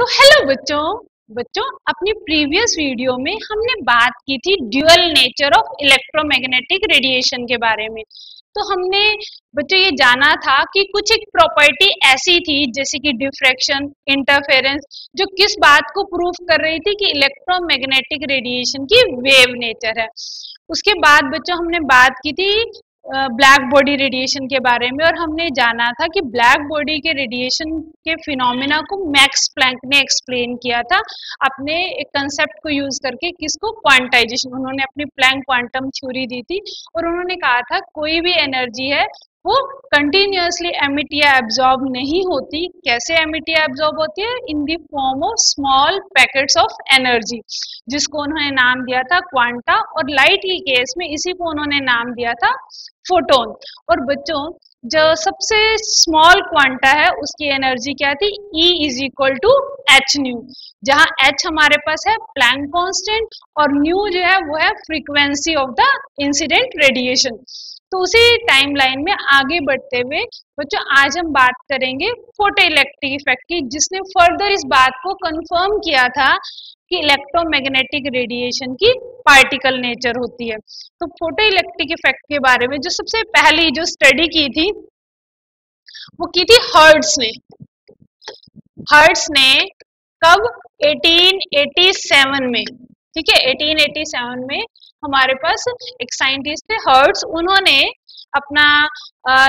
तो हेलो बच्चों अपनी प्रीवियस वीडियो में हमने बात की थी dual nature of electromagnetic radiation के बारे में। तो हमने बच्चों ये जाना था कि कुछ एक प्रॉपर्टी ऐसी थी जैसे कि डिफ्रैक्शन, इंटरफेरेंस, जो किस बात को प्रूफ कर रही थी कि इलेक्ट्रोमैग्नेटिक रेडिएशन की वेव नेचर है। उसके बाद बच्चों हमने बात की थी ब्लैक बॉडी रेडिएशन के बारे में, और हमने जाना था कि ब्लैक बॉडी के रेडिएशन के फिनोमिना को मैक्स प्लैंक ने एक्सप्लेन किया था अपने एक कंसेप्ट को यूज करके। किसको? क्वांटाइजेशन। उन्होंने अपनी प्लैंक क्वांटम थ्योरी दी थी और उन्होंने कहा था कोई भी एनर्जी है वो कंटिन्यूअसली एमिट या एब्जॉर्ब नहीं होती। कैसे एमिट या एब्जॉर्ब होती है? In the form of small packets of energy, जिसको उन्होंने नाम दिया था क्वांटा, और लाइट के केस में इसी को उन्होंने नाम दिया था फोटोन। और बच्चों जो सबसे स्मॉल क्वांटा है उसकी एनर्जी क्या थी? E is equal to h nu, जहां H हमारे पास है प्लैंक कांस्टेंट और न्यू जो है वो है frequency of the incident radiation. तो उसी टाइमलाइन में आगे बढ़ते हुए बच्चों आज हम बात करेंगे फोटो इलेक्ट्रिक इफेक्ट की, जिसने फर्दर इस बात को कंफर्म किया था कि इलेक्ट्रोमैग्नेटिक रेडिएशन की पार्टिकल नेचर होती है। तो फोटो इलेक्ट्रिक इफेक्ट के बारे में जो सबसे पहली जो स्टडी की थी वो की थी हर्ट्ज ने। हर्ट्ज ने कब? 1887 में। ठीक है, 1887 में हमारे पास एक साइंटिस्ट थे हर्ट्ज। उन्होंने अपना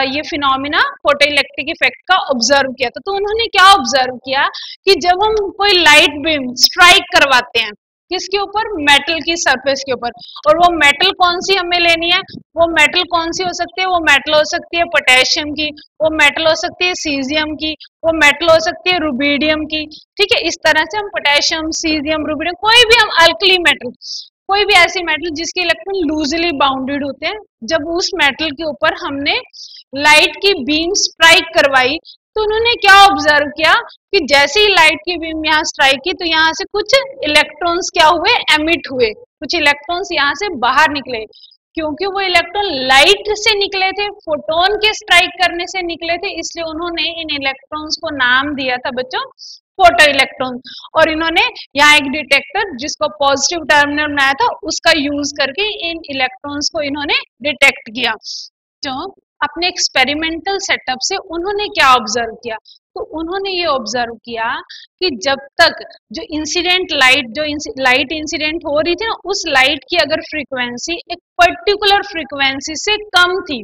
ये फिनोमिना फोटो इलेक्ट्रिक इफेक्ट का ऑब्जर्व किया था। तो उन्होंने क्या ऑब्जर्व किया कि जब हम कोई लाइट बीम स्ट्राइक करवाते हैं किसके ऊपर? मेटल की सरफेस के ऊपर, और वो मेटल कौन सी हमें लेनी है? वो मेटल कौन सी हो सकती है? वो मेटल हो सकती है पोटेशियम की, वो मेटल हो सकती है सीजियम की, वो मेटल हो सकती है रुबीडियम की। ठीक है, इस तरह से हम पोटेशियम, सीजियम, रुबीडियम, कोई भी हम अल्कली मेटल, कोई भी ऐसी मेटल जिसके इलेक्ट्रॉन लूजली बाउंडेड होते हैं, जब उस मेटल के ऊपर हमने लाइट की बीम स्ट्राइक करवाई तो उन्होंने क्या ऑब्जर्व किया कि जैसे ही लाइट की बीम यहाँ स्ट्राइक की तो यहाँ से कुछ इलेक्ट्रॉन्स क्या हुए? एमिट हुए, कुछ इलेक्ट्रॉन्स यहाँ से बाहर निकले। क्योंकि वो इलेक्ट्रॉन लाइट से निकले थे, फोटोन के स्ट्राइक करने से निकले थे, इसलिए उन्होंने इन इलेक्ट्रॉन्स को नाम दिया था बच्चों फोटो इलेक्ट्रॉन। और इन्होंने यहाँ एक डिटेक्टर जिसको पॉजिटिव टर्मिनल बनाया था उसका यूज करके इन इलेक्ट्रॉन्स को इन्होंने डिटेक्ट किया। जो अपने एक्सपेरिमेंटल सेटअप से उन्होंने क्या ऑब्जर्व किया? तो उन्होंने ये ऑब्जर्व किया कि जब तक जो इंसिडेंट लाइट, जो लाइट इंसिडेंट हो रही थी ना, उस लाइट की अगर फ्रीक्वेंसी एक पर्टिकुलर फ्रीक्वेंसी से कम थी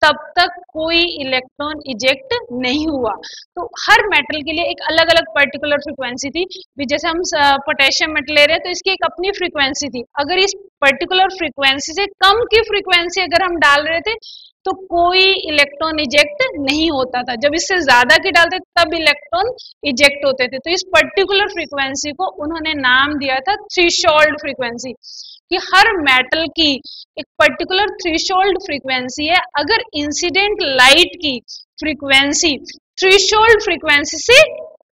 तब तक कोई इलेक्ट्रॉन इजेक्ट नहीं हुआ। तो हर मेटल के लिए एक अलग अलग पर्टिकुलर फ्रीक्वेंसी थी। भी जैसे हम पोटेशियम मेटल ले रहे हैं तो इसकी एक अपनी फ्रीक्वेंसी थी, अगर इस पर्टिकुलर फ्रीक्वेंसी से कम की फ्रीक्वेंसी अगर हम डाल रहे थे तो कोई इलेक्ट्रॉन इजेक्ट नहीं होता था। जब इससे ज्यादा की डालते तब इलेक्ट्रॉन इजेक्ट होते थे। तो इस पर्टिकुलर फ्रीक्वेंसी को उन्होंने नाम दिया था थ्रेशोल्ड फ्रीक्वेंसी, कि हर मेटल की एक पर्टिकुलर थ्रेशोल्ड फ्रीक्वेंसी है। अगर इंसिडेंट लाइट की फ्रीक्वेंसी थ्रेशोल्ड फ्रीक्वेंसी से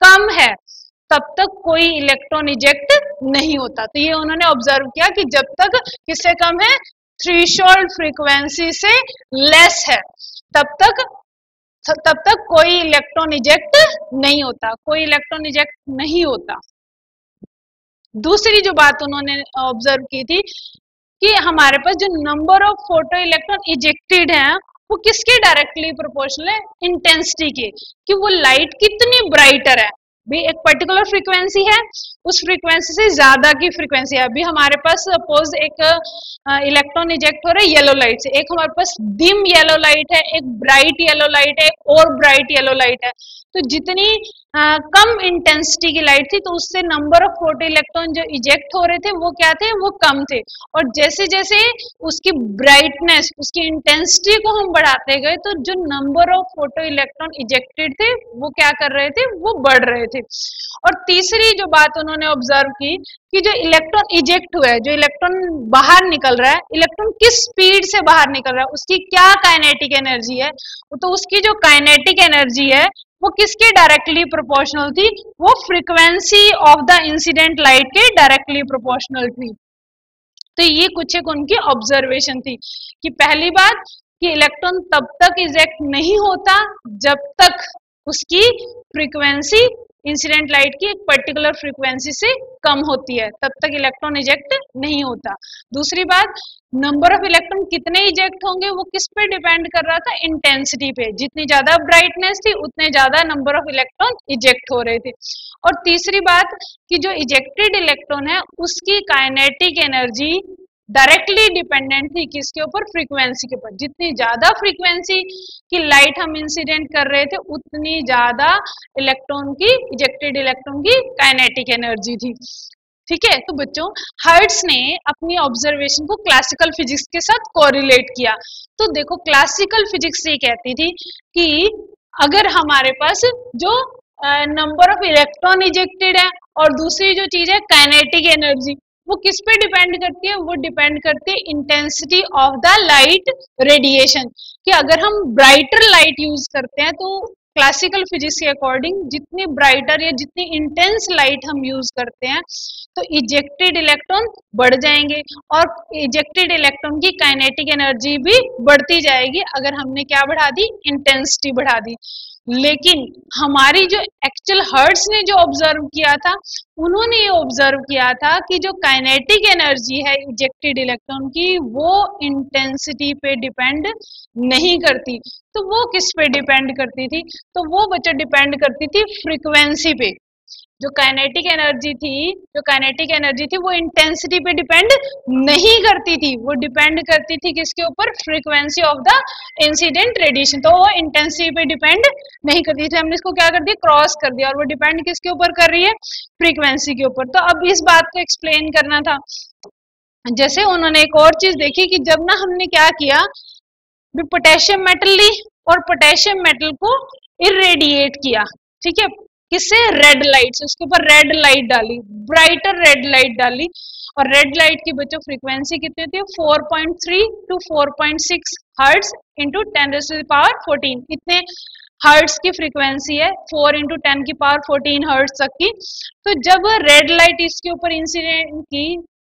कम है तब तक कोई इलेक्ट्रॉन इजेक्ट नहीं होता। तो ये उन्होंने ऑब्जर्व किया कि जब तक किससे कम है? थ्रेशोल्ड फ्रीक्वेंसी से लेस है तब तक कोई इलेक्ट्रॉन इजेक्ट नहीं होता, कोई इलेक्ट्रॉन इजेक्ट नहीं होता। दूसरी जो बात उन्होंने ऑब्जर्व की थी कि हमारे पास जो number of photo electron ejected हैं वो किसके डायरेक्टली प्रोपोर्शनल है? इंटेंसिटी के, कि वो लाइट कितनी ब्राइटर है। भी एक पर्टिकुलर फ्रीक्वेंसी है, उस फ्रीक्वेंसी से ज्यादा की फ्रीक्वेंसी है। अभी हमारे पास सपोज एक इलेक्ट्रॉन इजेक्ट हो रहा है येलो लाइट से, एक हमारे पास डिम येलो लाइट है, एक ब्राइट येलो लाइट है, और ब्राइट येलो लाइट है। तो जितनी कम इंटेंसिटी की लाइट थी तो उससे नंबर ऑफ फोटो इलेक्ट्रॉन जो इजेक्ट हो रहे थे वो क्या थे? वो कम थे। और जैसे जैसे उसकी ब्राइटनेस, उसकी इंटेंसिटी को हम बढ़ाते गए तो जो number of photo electron ejected थे वो क्या कर रहे थे? वो बढ़ रहे थे। और तीसरी जो बात उन्होंने ऑब्जर्व की कि जो इलेक्ट्रॉन इजेक्ट हुआ है, जो इलेक्ट्रॉन बाहर निकल रहा है, इलेक्ट्रॉन किस स्पीड से बाहर निकल रहा है, उसकी क्या काइनेटिक एनर्जी है? तो उसकी जो काइनेटिक एनर्जी है वो किसके डायरेक्टली प्रोपोर्शनल थी? वो frequency of the incident light के डायरेक्टली प्रोपोर्शनल थी। तो ये कुछ एक उनकी ऑब्जर्वेशन थी कि पहली बात कि इलेक्ट्रॉन तब तक इजेक्ट नहीं होता जब तक उसकी फ्रीक्वेंसी इंसिडेंट लाइट की एक पर्टिकुलर फ्रीक्वेंसी से कम होती है, तब तक इलेक्ट्रॉन इजेक्ट नहीं होता। दूसरी बात, नंबर ऑफ इलेक्ट्रॉन कितने इजेक्ट होंगे वो किस पे डिपेंड कर रहा था, इंटेंसिटी पे। जितनी ज्यादा ब्राइटनेस थी उतने ज्यादा नंबर ऑफ इलेक्ट्रॉन इजेक्ट हो रहे थे। और तीसरी बात कि जो इजेक्टेड इलेक्ट्रॉन है उसकी काइनेटिक एनर्जी डायरेक्टली डिपेंडेंट थी किसके ऊपर, फ्रीक्वेंसी के ऊपर। जितनी ज्यादा फ्रीक्वेंसी की लाइट हम इंसिडेंट कर रहे थे उतनी ज्यादा इलेक्ट्रॉन की, इजेक्टेड इलेक्ट्रॉन की काइनेटिक एनर्जी थी। ठीक है, तो बच्चों हर्ट्ज ने अपनी ऑब्जर्वेशन को क्लासिकल फिजिक्स के साथ कोरिलेट किया। तो देखो क्लासिकल फिजिक्स ये कहती थी कि अगर हमारे पास जो नंबर ऑफ इलेक्ट्रॉन इजेक्टेड है और दूसरी जो चीज है काइनेटिक एनर्जी, वो किस पे डिपेंड करती है, वो डिपेंड करती है intensity of the light radiation. कि अगर हम ब्राइटर लाइट यूज करते हैं तो क्लासिकल फिजिक्स के अकॉर्डिंग जितनी ब्राइटर या जितनी इंटेंस लाइट हम यूज करते हैं तो इजेक्टेड इलेक्ट्रॉन बढ़ जाएंगे और इजेक्टेड इलेक्ट्रॉन की काइनेटिक एनर्जी भी बढ़ती जाएगी अगर हमने क्या बढ़ा दी, इंटेंसिटी बढ़ा दी। लेकिन हमारी जो एक्चुअल हर्ट्ज ने जो ऑब्जर्व किया था, उन्होंने ये ऑब्जर्व किया था कि जो काइनेटिक एनर्जी है इजेक्टेड इलेक्ट्रॉन की वो इंटेंसिटी पे डिपेंड नहीं करती। तो वो किस पे डिपेंड करती थी, तो वो बच्चे डिपेंड करती थी फ्रीक्वेंसी पे। जो काइनेटिक एनर्जी थी वो इंटेंसिटी पे डिपेंड नहीं करती थी, वो डिपेंड करती थी किसके ऊपर, frequency of the incident radiation. तो वो इंटेंसिटी पे डिपेंड नहीं करती थी, हमने इसको क्या कर दिया, क्रॉस कर दिया, और वो डिपेंड किसके ऊपर कर रही है, फ्रीक्वेंसी के ऊपर। तो अब इस बात को एक्सप्लेन करना था। जैसे उन्होंने एक और चीज देखी कि जब ना हमने क्या किया, पोटेशियम मेटल ली और पोटेशियम मेटल को इरेडिएट किया, ठीक है, किससे, रेड लाइट से, उसके ऊपर रेड लाइट डाली, ब्राइटर रेड लाइट डाली। और रेड लाइट की बच्चों फ्रीक्वेंसी कितनी होती है, 4.3 टू 4.6 हर्ट्ज इंटू 10⁻14, इतने हर्ट्ज की फ्रीक्वेंसी है, 4 इंटू 10 की पावर 14 हर्ट्ज तक की। तो जब रेड लाइट इसके ऊपर इंसिडेंट की,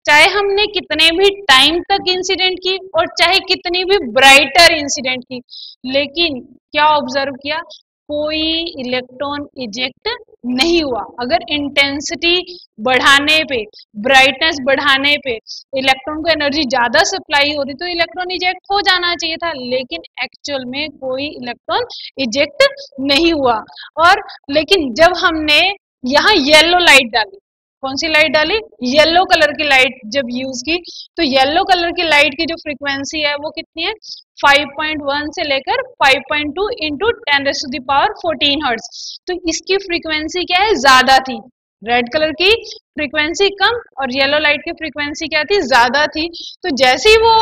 चाहे हमने कितने भी टाइम तक इंसिडेंट की और चाहे कितनी भी ब्राइटर इंसिडेंट की, लेकिन क्या ऑब्जर्व किया, कोई इलेक्ट्रॉन इजेक्ट नहीं हुआ। अगर इंटेंसिटी बढ़ाने पे, ब्राइटनेस बढ़ाने पे इलेक्ट्रॉन को एनर्जी ज्यादा सप्लाई हो रही तो इलेक्ट्रॉन इजेक्ट हो जाना चाहिए था, लेकिन एक्चुअल में कोई इलेक्ट्रॉन इजेक्ट नहीं हुआ। और लेकिन जब हमने यहाँ येलो लाइट डाली, कौन सी लाइट डाली, येलो कलर की लाइट जब यूज की, तो येलो कलर की लाइट की जो फ्रीक्वेंसी है वो कितनी है, 5.1 से लेकर 5.2 इंटू 10⁻14 हर्ट्ज। तो इसकी फ्रीक्वेंसी क्या है, ज्यादा थी। रेड कलर की फ्रीक्वेंसी कम और येलो लाइट की फ्रीक्वेंसी क्या थी, ज्यादा थी। तो जैसे ही वो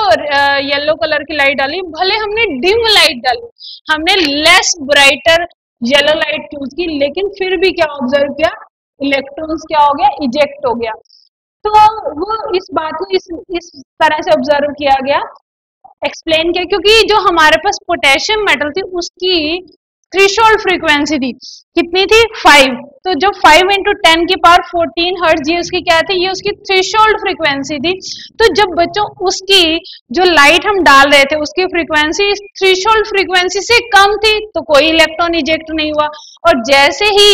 येलो कलर की लाइट डाली, भले हमने डिम लाइट डाली, हमने less brighter yellow light use की, लेकिन फिर भी क्या ऑब्जर्व किया, इलेक्ट्रॉन्स क्या हो गया, इजेक्ट हो गया। तो वो इस बात को इस तरह से ऑब्जर्व किया गया, एक्सप्लेन किया, क्योंकि जो हमारे पास पोटेशियम मेटल थी उसकी थ्रेशोल्ड फ्रीक्वेंसी थी, कितनी थी, 5। तो जो 5 इंटू 10 की पावर 14 हर्ट्ज, ये उसकी क्या थी, ये उसकी थ्रेशोल्ड फ्रीक्वेंसी थी। तो जब बच्चों उसकी जो लाइट हम डाल रहे थे उसकी फ्रीक्वेंसी थ्रेशोल्ड फ्रीक्वेंसी से कम थी, तो कोई इलेक्ट्रॉन इजेक्ट नहीं हुआ। और जैसे ही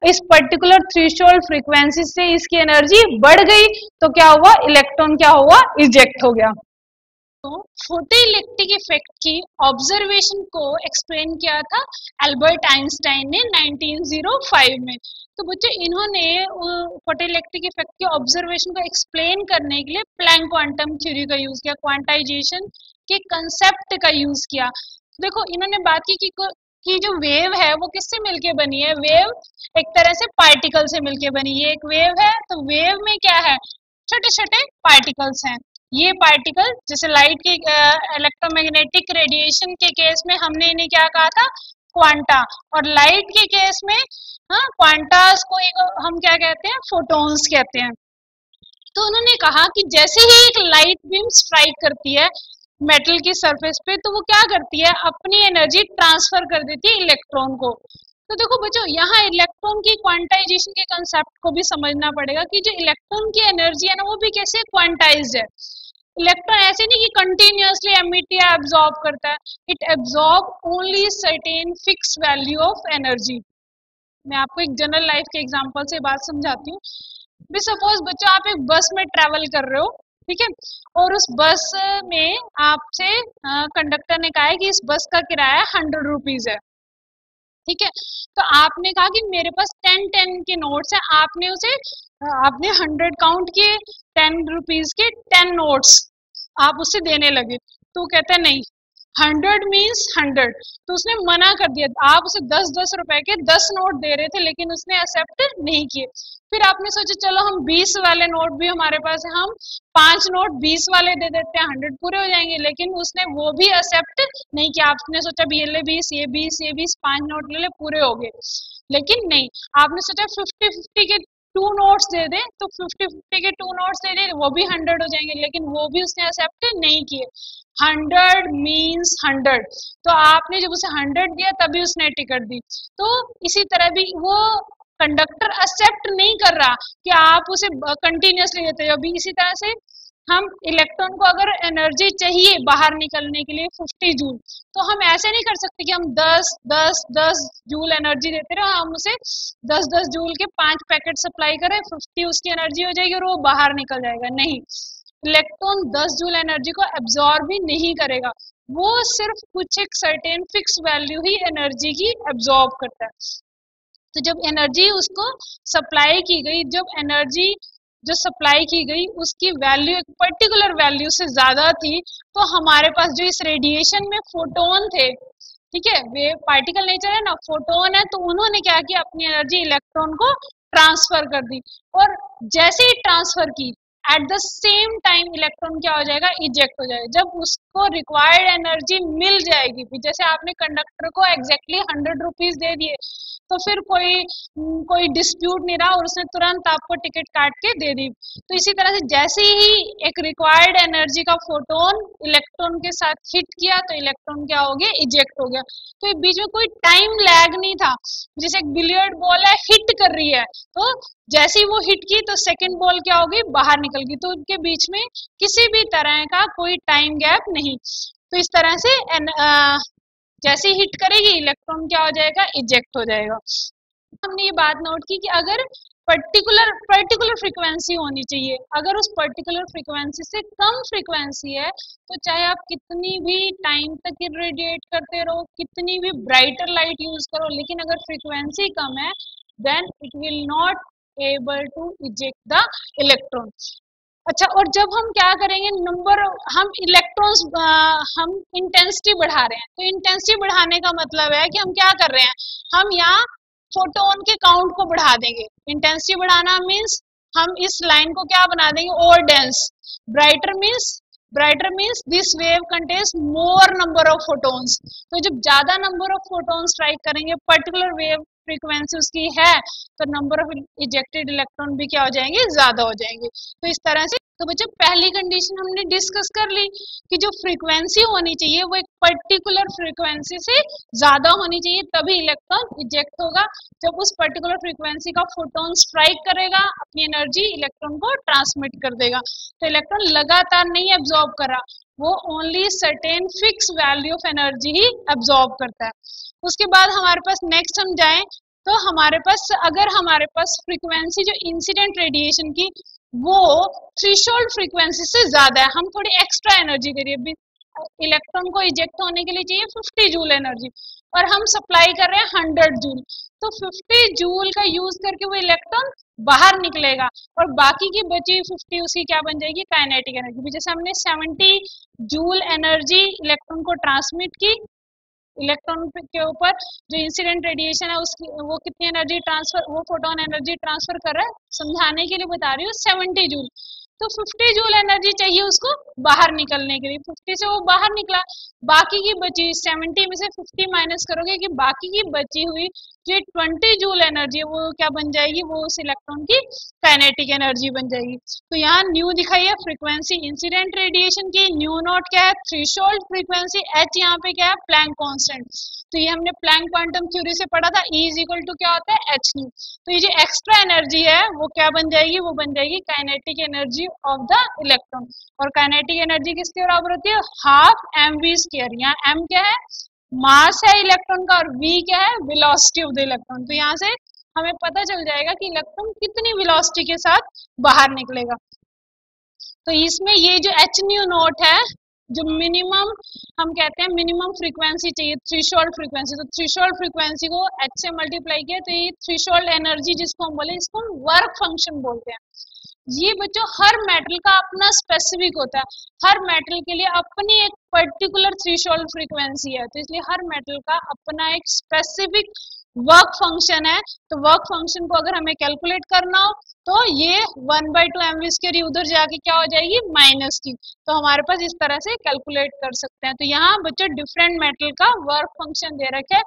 इस पर्टिकुलर थ्रेशोल्ड फ्रीक्वेंसी से इसकी एनर्जी बढ़ गई तो क्या हुआ, इलेक्ट्रॉन क्या हुआ, इजेक्ट हो गया। तो फोटो इलेक्ट्रिक इफेक्ट की ऑब्जर्वेशन को एक्सप्लेन किया था एल्बर्ट आइंस्टाइन ने 1905 में। तो बच्चों इन्होंने फोटो इलेक्ट्रिक इफेक्ट की ऑब्जर्वेशन को एक्सप्लेन करने के लिए प्लैंक क्वांटम थ्योरी का यूज किया, क्वांटाइजेशन के कंसेप्ट का यूज किया। देखो इन्होंने बात की कि जो वेव है वो किससे मिलके बनी है, वेव एक तरह से पार्टिकल से मिलके बनी। ये एक वेव है, तो वेव में क्या है, छोटे छोटे पार्टिकल्स हैं। ये पार्टिकल जैसे लाइट की इलेक्ट्रोमैग्नेटिक रेडिएशन के केस में हमने इन्हें क्या कहा था, क्वांटा, और लाइट के केस में क्वांटास को हम क्या कहते हैं, फोटॉन्स कहते हैं। तो उन्होंने कहा कि जैसे ही एक लाइट बीम स्ट्राइक करती है मेटल की सरफेस पे, तो वो क्या करती है, अपनी एनर्जी ट्रांसफर कर देती है इलेक्ट्रॉन को। तो देखो बच्चों यहाँ इलेक्ट्रॉन की क्वांटाइजेशन के कंसेप्ट को भी समझना पड़ेगा कि जो इलेक्ट्रॉन की एनर्जी है ना वो भी कैसे क्वांटाइज्ड है। इलेक्ट्रॉन ऐसे नहीं कि कंटिन्यूअसली एमिट या एब्जॉर्ब करता है, it absorb only certain fix value of energy. मैं आपको एक जनरल लाइफ के एग्जांपल से बात समझाती हूँ। भी सपोज बच्चों आप एक बस में ट्रेवल कर रहे हो, ठीक है, और उस बस में आपसे कंडक्टर ने कहा है कि इस बस का किराया 100 रुपीज है, ठीक है। तो आपने कहा कि मेरे पास 10 के नोट्स हैं, आपने उसे आपने 100 काउंट किए, 10 रुपीज के 10 नोट्स आप उससे देने लगे, तो कहता है नहीं 100 मीन्स 100, तो उसने मना कर दिया। आप उसे 10-10 रुपए के 10 नोट दे रहे थे लेकिन उसने एक्सेप्ट नहीं किए। फिर आपने सोचा चलो हम 20 वाले नोट भी हमारे पास है, हम 5 नोट 20 वाले दे देते हैं, 100 पूरे हो जाएंगे, लेकिन उसने वो भी एक्सेप्ट नहीं किया। आपने सोचा भी ये ले 20, ये 20, ये 20, 5 नोट ले ले पूरे हो गए, लेकिन नहीं, आपने सोचा 50-50 के 2 नोट्स दे दे, तो 50-50 के 2 नोट्स दे दे वो भी 100 हो जाएंगे, लेकिन वो भी उसने एक्सेप्ट नहीं किए। 100 मीन्स 100, तो आपने जब उसे 100 दिया तभी उसने टिकट दी। तो इसी तरह भी वो कंडक्टर एक्सेप्ट नहीं कर रहा कि आप उसे कंटिन्यूअसली देते हो। अभी इसी तरह से हम इलेक्ट्रॉन को अगर एनर्जी चाहिए बाहर निकलने के लिए 50 जूल, तो हम ऐसे नहीं कर सकते कि हम 10 जूल एनर्जी देते रहे, हम उसे 10 जूल के 5 पैकेट सप्लाई करें, 50 उसकी एनर्जी हो जाएगी और वो बाहर निकल जाएगा। नहीं, इलेक्ट्रॉन 10 जूल एनर्जी को एब्जॉर्ब भी नहीं करेगा, वो सिर्फ कुछ एक सर्टेन फिक्स वैल्यू ही एनर्जी की एब्जॉर्ब करता है। तो जब एनर्जी उसको सप्लाई की गई, जब एनर्जी जो सप्लाई की गई उसकी वैल्यू एक पर्टिकुलर वैल्यू से ज्यादा थी, तो हमारे पास जो इस रेडिएशन में फोटोन थे, ठीक है, वे पार्टिकल नेचर है ना, फोटोन है, तो उन्होंने क्या किया, अपनी एनर्जी इलेक्ट्रॉन को ट्रांसफर कर दी, और जैसे ही ट्रांसफर की at the same time electron क्या हो जाएगा, इजेक्ट हो जाएगा। जब उसको रिक्वायर्ड एनर्जी मिल जाएगी, जैसे आपने कंडक्टर को एग्जैक्टली 100 रुपीज दे दिए, तो फिर कोई डिस्प्यूट नहीं रहा और उसने तुरंत आपको टिकट काट के दे दी। तो इसी तरह से जैसे ही एक रिक्वायर्ड एनर्जी का फोटोन इलेक्ट्रॉन के साथ हिट किया, तो इलेक्ट्रॉन क्या हो गया, इजेक्ट हो गया। तो बीच में कोई टाइम लैग नहीं था। जैसे एक बिलियर्ड बॉल है, हिट कर रही है, तो जैसे ही वो हिट की तो सेकंड बॉल क्या होगी, बाहर निकल गई, तो उनके बीच में किसी भी तरह का कोई टाइम गैप नहीं। तो इस तरह से जैसे ही हिट करेगी इलेक्ट्रॉन क्या हो जाएगा, इजेक्ट हो जाएगा। हमने ये बात नोट की कि अगर पर्टिकुलर फ्रीक्वेंसी होनी चाहिए, अगर उस पर्टिकुलर फ्रीक्वेंसी से कम फ्रीक्वेंसी है, तो चाहे आप कितनी भी टाइम तक इरेडिएट करते रहो, कितनी भी ब्राइटर लाइट यूज करो, लेकिन अगर फ्रीक्वेंसी कम है then it will not able to eject the electron. अच्छा, और जब हम क्या करेंगे, हम इलेक्ट्रॉन्स हम इंटेंसिटी बढ़ा रहे हैं, तो इंटेंसिटी बढ़ाने का मतलब है कि हम क्या कर रहे हैं, हम यहाँ फोटोन के काउंट को बढ़ा देंगे। इंटेंसिटी बढ़ाना मीन्स हम इस लाइन को क्या बना देंगे, और dense. Brighter means this wave contains more number of photons. तो जब ज्यादा नंबर ऑफ फोटोन स्ट्राइक करेंगे, पर्टिकुलर वेव फ्रीक्वेंसी उसकी है, तो नंबर ऑफ इजेक्टेड इलेक्ट्रॉन भी क्या हो जाएंगे, ज्यादा हो जाएंगे। तो इस तरह से तो बच्चों पहली कंडीशन हमने डिस्कस कर ली कि जो फ्रीक्वेंसी होनी चाहिए वो एक पर्टिकुलर फ्रीक्वेंसी से ज्यादा होनी चाहिए, तभी इलेक्ट्रॉन इजेक्ट होगा। जब उस पर्टिकुलर फ्रीक्वेंसी का फोटोन स्ट्राइक करेगा, अपनी एनर्जी इलेक्ट्रॉन को ट्रांसमिट कर देगा। तो इलेक्ट्रॉन लगातार नहीं एब्जॉर्ब कर रहा, वो only certain fix value of energy he absorb करता है। उसके बाद हमारे पास नेक्स्ट हम जाएं, तो हमारे पास अगर हमारे पास फ्रीक्वेंसी जो इंसिडेंट रेडिएशन की वो थ्रेशोल्ड फ्रीक्वेंसी से ज्यादा है, हम थोड़ी एक्स्ट्रा एनर्जी दे रही है, इलेक्ट्रॉन को इजेक्ट होने के लिए चाहिए 50 जूल एनर्जी और हम सप्लाई कर रहे हैं 100 जूल, तो 50 जूल का यूज करके वो इलेक्ट्रॉन बाहर निकलेगा और बाकी की बची 50 उसकी क्या बन जाएगी, काइनेटिक एनर्जी। जैसे हमने 70 जूल एनर्जी इलेक्ट्रॉन को ट्रांसमिट की, इलेक्ट्रॉन के ऊपर जो इंसिडेंट रेडिएशन है उसकी वो कितनी एनर्जी ट्रांसफर, वो फोटोन एनर्जी ट्रांसफर कर रहा है, समझाने के लिए बता रही हूँ, 70 जूल। तो 50 जूल एनर्जी चाहिए उसको बाहर निकलने के लिए, 50 से वो बाहर निकला, बाकी की बची 70 में से 50 माइनस करोगे कि बाकी की बची हुई जो 20 जूल एनर्जी है वो क्या बन जाएगी, वो उस इलेक्ट्रॉन की काइनेटिक एनर्जी बन जाएगी। तो यहाँ न्यू दिखाई है फ्रीक्वेंसी इंसिडेंट रेडिएशन की, न्यू नॉट क्या है थ्रेशोल्ड फ्रीक्वेंसी, एच यहाँ पे क्या है प्लैंक कांस्टेंट। तो ये हमने प्लैंक क्वांटम थ्योरी से पढ़ा था, ई इज इक्वल टू क्या होता है एच न्यू। तो ये जो एक्स्ट्रा एनर्जी है वो क्या बन जाएगी, वो बन जाएगी kinetic energy of the electron. और काइनेटिक एनर्जी किसके बराबर होती है, हाफ एम वी स्क्वायर। यहाँ एम क्या है मास है इलेक्ट्रॉन का और वी क्या है वेलोसिटी ऑफ द इलेक्ट्रॉन। तो यहाँ से हमें पता चल जाएगा कि इलेक्ट्रॉन कितनी वेलोसिटी के साथ बाहर निकलेगा। तो इसमें ये जो एच न्यू नॉट है, जो मिनिमम हम कहते हैं मिनिमम फ्रीक्वेंसी चाहिए थ्रेशोल्ड फ्रीक्वेंसी, तो थ्रेशोल्ड फ्रीक्वेंसी को एच से मल्टीप्लाई किया तो ये थ्रेशोल्ड एनर्जी जिसको हम बोले इसको हम वर्क फंक्शन बोलते हैं। ये बच्चों हर मेटल का अपना स्पेसिफिक होता है, हर मेटल के लिए अपनी एक पर्टिकुलर थ्रेशोल्ड फ्रीक्वेंसी है, तो इसलिए हर मेटल का अपना एक स्पेसिफिक वर्क फंक्शन है। तो वर्क फंक्शन को अगर हमें कैलकुलेट करना हो तो ये 1/2 mv स्क्वायर उधर जाके क्या हो जाएगी माइनस की, तो हमारे पास इस तरह से कैलकुलेट कर सकते हैं। तो यहाँ बच्चों डिफरेंट मेटल का वर्क फंक्शन दे रखा है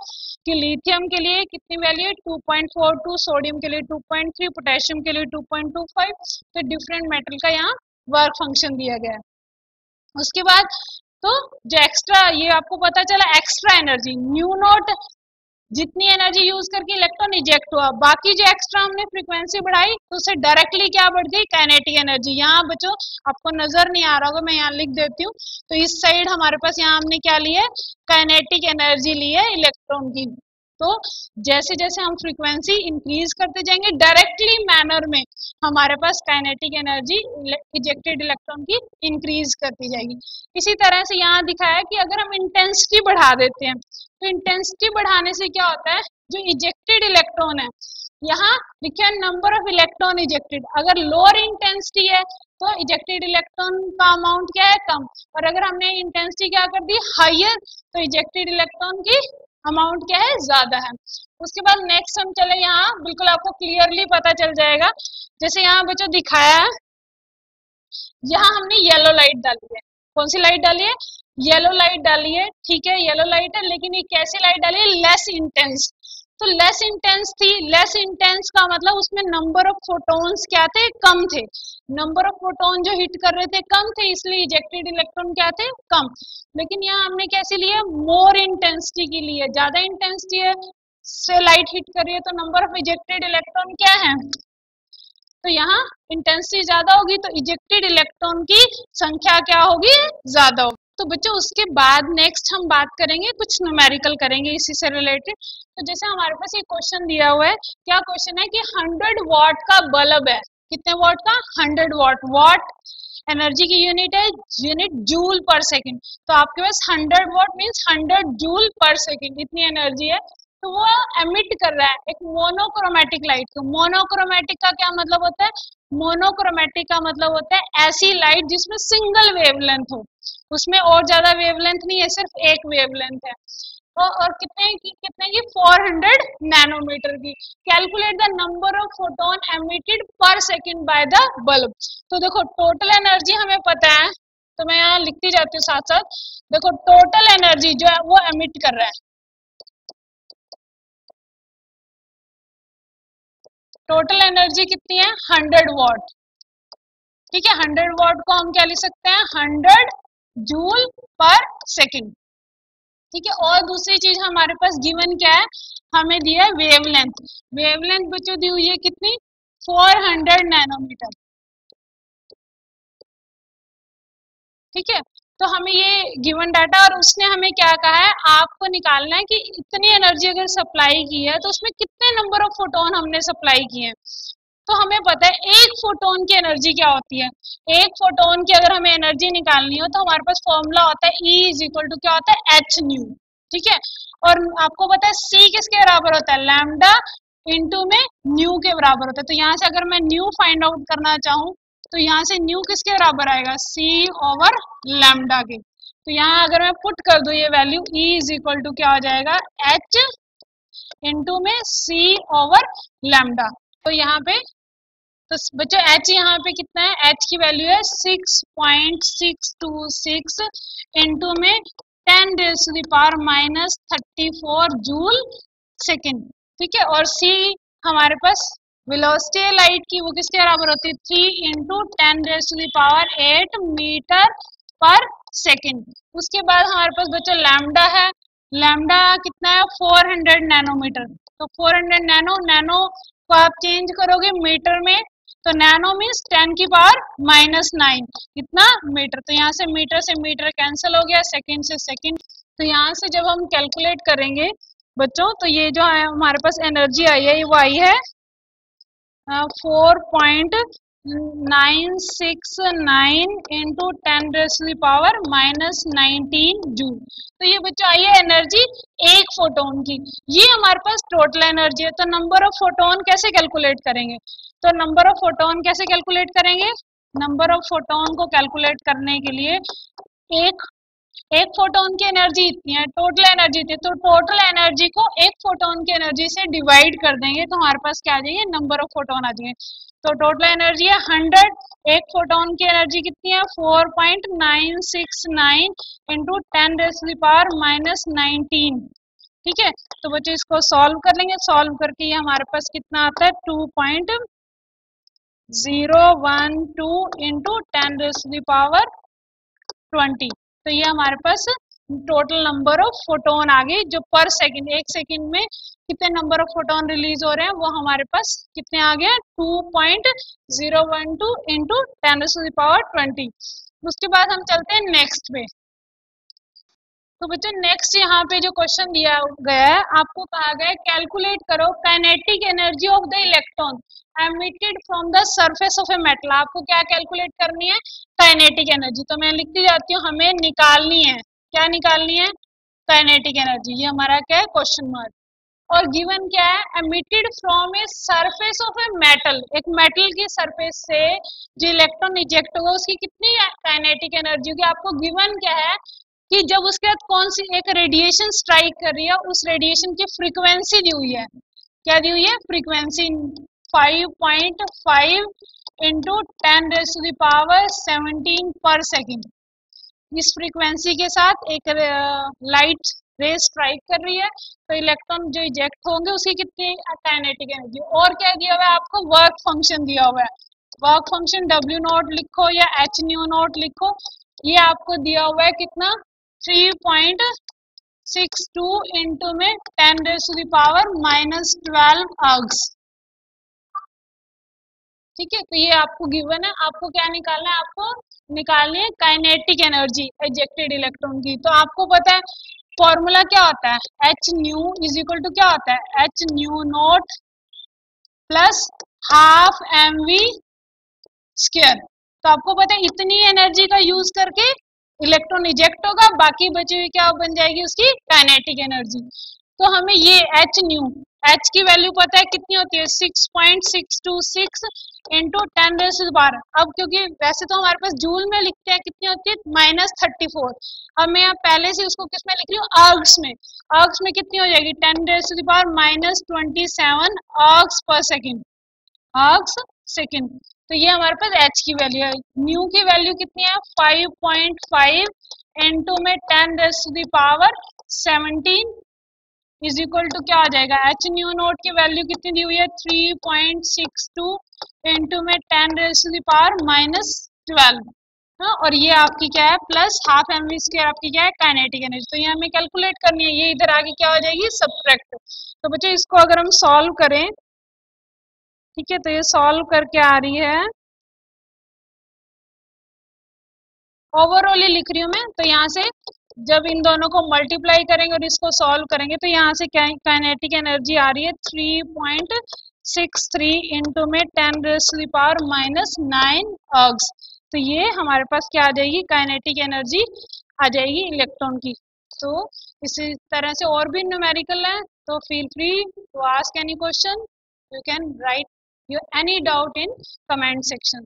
कि लिथियम के लिए कितनी वैल्यू है 2.42, सोडियम के लिए 2.3, पोटेशियम के लिए 2.25, तो डिफरेंट मेटल का यहाँ वर्क फंक्शन दिया गया है। उसके बाद तो जो एक्स्ट्रा ये आपको पता चला एक्स्ट्रा एनर्जी न्यू नॉट, जितनी एनर्जी यूज करके इलेक्ट्रॉन इजेक्ट हुआ, बाकी जो एक्स्ट्रा हमने फ्रीक्वेंसी बढ़ाई तो उससे डायरेक्टली क्या बढ़ गई काइनेटिक एनर्जी। यहाँ बच्चों आपको नजर नहीं आ रहा होगा, मैं यहाँ लिख देती हूँ। तो इस साइड हमारे पास यहाँ हमने क्या ली है काइनेटिक एनर्जी ली है इलेक्ट्रॉन की। तो जैसे जैसे हम फ्रीक्वेंसी इंक्रीज करते जाएंगे डायरेक्टली मैनर में हमारे पास काइनेटिक एनर्जी इजेक्टेड इलेक्ट्रॉन की इंक्रीज करती जाएगी। इसी तरह से यहाँ दिखाया कि अगर हम इंटेंसिटी बढ़ा देते हैं तो इंटेंसिटी बढ़ाने से क्या होता है, जो इजेक्टेड इलेक्ट्रॉन है यहाँ लिखिए नंबर ऑफ इलेक्ट्रॉन इजेक्टेड, अगर लोअर इंटेंसिटी है तो इजेक्टेड इलेक्ट्रॉन का अमाउंट क्या है कम, और अगर हमने इंटेंसिटी क्या कर दी हाइयर तो इजेक्टेड इलेक्ट्रॉन की अमाउंट क्या है ज्यादा है। उसके बाद नेक्स्ट हम चले यहाँ बिल्कुल आपको क्लियरली पता चल जाएगा, जैसे यहाँ बच्चों दिखाया है, यहाँ हमने येलो लाइट डाली है, कौन सी लाइट डाली है येलो लाइट डाली है, ठीक है येलो लाइट है, लेकिन ये कैसी लाइट डाली है लेस इंटेंस। तो लेस इंटेंस थी, लेस इंटेंस का मतलब उसमें नंबर ऑफ फोटॉन्स क्या थे कम थे, नंबर ऑफ फोटोन जो हिट कर रहे थे कम थे, इसलिए इजेक्टेड इलेक्ट्रॉन क्या थे कम। लेकिन यहाँ हमने कैसे लिए मोर इंटेंसिटी की लिए, ज्यादा इंटेंसिटी है से लाइट हिट कर रही है तो नंबर ऑफ इजेक्टेड इलेक्ट्रॉन क्या है, तो यहाँ इंटेंसिटी ज्यादा होगी तो इजेक्टेड इलेक्ट्रॉन की संख्या क्या होगी ज्यादा होगी। तो बच्चों उसके बाद नेक्स्ट हम बात करेंगे कुछ न्यूमेरिकल करेंगे इसी से रिलेटेड। तो जैसे हमारे पास ये क्वेश्चन दिया हुआ है, क्या क्वेश्चन है कि 100 वॉट का बल्ब है, कितने वॉट का 100 वॉट, वॉट एनर्जी की यूनिट है यूनिट जूल पर सेकंड, तो आपके पास 100 वॉट मीन्स 100 जूल पर सेकंड इतनी एनर्जी है। तो वो एमिट कर रहा है एक मोनोक्रोमेटिक लाइट को। मोनोक्रोमेटिक का क्या मतलब होता है, मोनोक्रोमेटिक का मतलब होता है ऐसी लाइट जिसमें सिंगल वेवलेंथ हो, उसमें और ज्यादा वेवलेंथ नहीं है, सिर्फ एक वेवलेंथ है। और कितने की 400 नैनोमीटर की। Calculate the number of photon emitted पर सेकंड बाय द बल्ब। तो देखो टोटल एनर्जी हमें पता है, तो मैं यहाँ लिखती जाती हूँ साथ साथ। देखो टोटल एनर्जी जो है वो एमिट कर रहा है, टोटल एनर्जी कितनी है 100 वॉट, ठीक है 100 वॉट को हम क्या लिख सकते हैं 100 जूल पर सेकंड, ठीक है। और दूसरी चीज हमारे पास गिवन क्या है, हमें दिया है वेवलेंथ। वेवलेंथ बच्चों दी हुई है कितनी 400 नैनोमीटर, ठीक है। तो हमें ये गिवन डाटा और उसने हमें क्या कहा है आपको निकालना है कि इतनी एनर्जी अगर सप्लाई की है तो उसमें कितने नंबर ऑफ फोटोन हमने सप्लाई किए हैं। तो हमें पता है एक फोटोन की एनर्जी क्या होती है, एक फोटोन की अगर हमें एनर्जी निकालनी हो तो हमारे पास फॉर्मूला होता है E इज इक्वल टू क्या होता है एच न्यू, ठीक है। और आपको पता है C किसके बराबर होता है लैम्डा इंटू में न्यू के बराबर होता है। तो यहाँ से अगर मैं न्यू फाइंड आउट करना चाहूँ तो यहाँ से न्यू किसके बराबर आएगा C ओवर लैम्डा के। तो यहाँ अगर मैं पुट कर दूं ये value E is equal to क्या हो जाएगा H इंटू में C ओवर लैम्डा। तो यहाँ पे तो बच्चों H यहाँ पे कितना है, H की वैल्यू है 6.626 इंटू में 10⁻⁻34 जूल सेकेंड। ठीक है, और सी हमारे पास वेलोसिटी है लाइट की, वो किसके बराबर होती है 3 × 10⁸ मीटर पर सेकेंड। उसके बाद हमारे पास बच्चों लैम्डा है, लैम्डा कितना है 400 नैनोमीटर। तो 400 नैनो को आप चेंज करोगे मीटर में, तो नैनो मीन्स 10⁻⁻9 कितना मीटर। तो यहाँ से मीटर कैंसिल हो गया, सेकंड से सेकंड। तो यहाँ से जब हम कैलकुलेट करेंगे बच्चों, तो ये जो है हमारे पास एनर्जी आई है, वो आई है 4.969 × 10⁻⁻19 जूल। तो ये बच्चों आई है एनर्जी एक फोटोन की। ये हमारे पास टोटल एनर्जी है। तो नंबर ऑफ फोटोन कैसे कैलकुलेट करेंगे? तो नंबर ऑफ फोटोन कैसे कैलकुलेट करेंगे? नंबर ऑफ फोटोन को कैलकुलेट करने के लिए एक फोटोन की एनर्जी इतनी है, टोटल एनर्जी थी, तो टोटल एनर्जी को एक फोटोन की एनर्जी से डिवाइड कर देंगे, तो हमारे पास क्या आ जाएगी, नंबर ऑफ फोटोन आ जाएंगे। तो टोटल एनर्जी है 100, एक फोटोन की एनर्जी कितनी है 4.969 × 10⁻⁻19। ठीक है, तो बच्चों इसको सॉल्व कर लेंगे। सॉल्व करके ये हमारे पास कितना आता है 2.012 × 10⁻20। तो ये हमारे पास टोटल नंबर ऑफ फोटोन आ गई, जो पर सेकंड, एक सेकंड में कितने नंबर ऑफ फोटोन रिलीज हो रहे हैं, वो हमारे पास कितने आ गए 2.012 × 10⁻20। उसके बाद हम चलते हैं नेक्स्ट पे। तो बच्चों नेक्स्ट यहाँ पे जो क्वेश्चन दिया गया है, आपको कहा गया है कैलकुलेट करो kinetic energy of the electron emitted from the surface of a metal. आपको क्या कैलकुलेट करनी है, काइनेटिक एनर्जी। तो मैं लिखती जाती हूँ, हमें निकालनी है, क्या निकालनी है, काइनेटिक एनर्जी। ये हमारा क्या है क्वेश्चन मार्क। और गिवन क्या है, emitted from a surface of a metal, एक मेटल की सरफेस से जो इलेक्ट्रॉन इजेक्ट होगा उसकी कितनी काइनेटिक एनर्जी होगी। आपको गिवन क्या है कि जब उसके बाद कौन सी एक रेडिएशन स्ट्राइक कर रही है, उस रेडिएशन की फ्रीक्वेंसी दी हुई है, क्या दी हुई है, फ्रीक्वेंसी 5.5 × 10⁻17 पर सेकेंड। इस फ्रीक्वेंसी के साथ एक लाइट रे स्ट्राइक कर रही है, तो इलेक्ट्रॉन जो इजेक्ट होंगे उसकी कितनी काइनेटिक एनर्जी। और क्या दिया हुआ है आपको, वर्क फंक्शन दिया हुआ है। वर्क फंक्शन W0 लिखो या h0 लिखो। ये आपको दिया हुआ है कितना 3.62 × 10⁻⁻12 अर्ग्स। ठीक है, तो ये आपको गिवन है। आपको क्या निकालना है, आपको निकालनी है काइनेटिक एनर्जी इजेक्टेड इलेक्ट्रॉन की। तो आपको पता है फॉर्मूला क्या होता है, h nu is equal to क्या होता है, h0 plus half mv square. तो आपको पता है इतनी एनर्जी का यूज करके इलेक्ट्रॉन इजेक्ट होगा, बाकी बची हुई क्या बन जाएगी उसकी काइनेटिक एनर्जी। तो हमें ये h न्यू, h की वैल्यू पता है कितनी होती है 6.626 × 10⁻12। अब क्योंकि वैसे तो हमारे पास जूल में लिखते हैं, कितनी होती है -34। अब मैं यहाँ पहले से उसको किस में लिख रही हूँ, अर्ग्स में। अर्ग्स में कितनी हो जाएगी 10⁻⁻27 अर्ग्स पर सेकेंड, अर्ग्स सेकेंड। तो ये हमारे पास h की वैल्यू है। न्यू की वैल्यू कितनी है 5.5 × 10⁻17 इज इक्वल टू क्या आ जाएगा, h0 की वैल्यू कितनी दी हुई है 3.62 × 10⁻12। हाँ, और ये आपकी क्या है प्लस हाफ mv स्क्वायर, आपकी क्या है काइनेटिक एनर्जी। तो ये हमें कैलकुलेट करनी है, ये इधर आगे क्या हो जाएगी सब्ट्रैक्ट। तो बच्चों इसको अगर हम सॉल्व करें, ठीक है, तो ये सॉल्व करके आ रही है, ओवरऑल ही लिख रही हूँ मैं। तो यहाँ से जब इन दोनों को मल्टीप्लाई करेंगे और इसको सॉल्व करेंगे, तो यहाँ से क्या काइनेटिक एनर्जी आ रही है 3.63 × 10⁻⁻9 अर्ग्स। तो ये हमारे पास क्या आ जाएगी, काइनेटिक एनर्जी आ जाएगी इलेक्ट्रॉन की। तो इसी तरह से और भी न्यूमेरिकल है, तो feel free to ask any question, you can write your any doubt in comment section.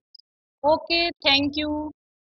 Okay, thank you.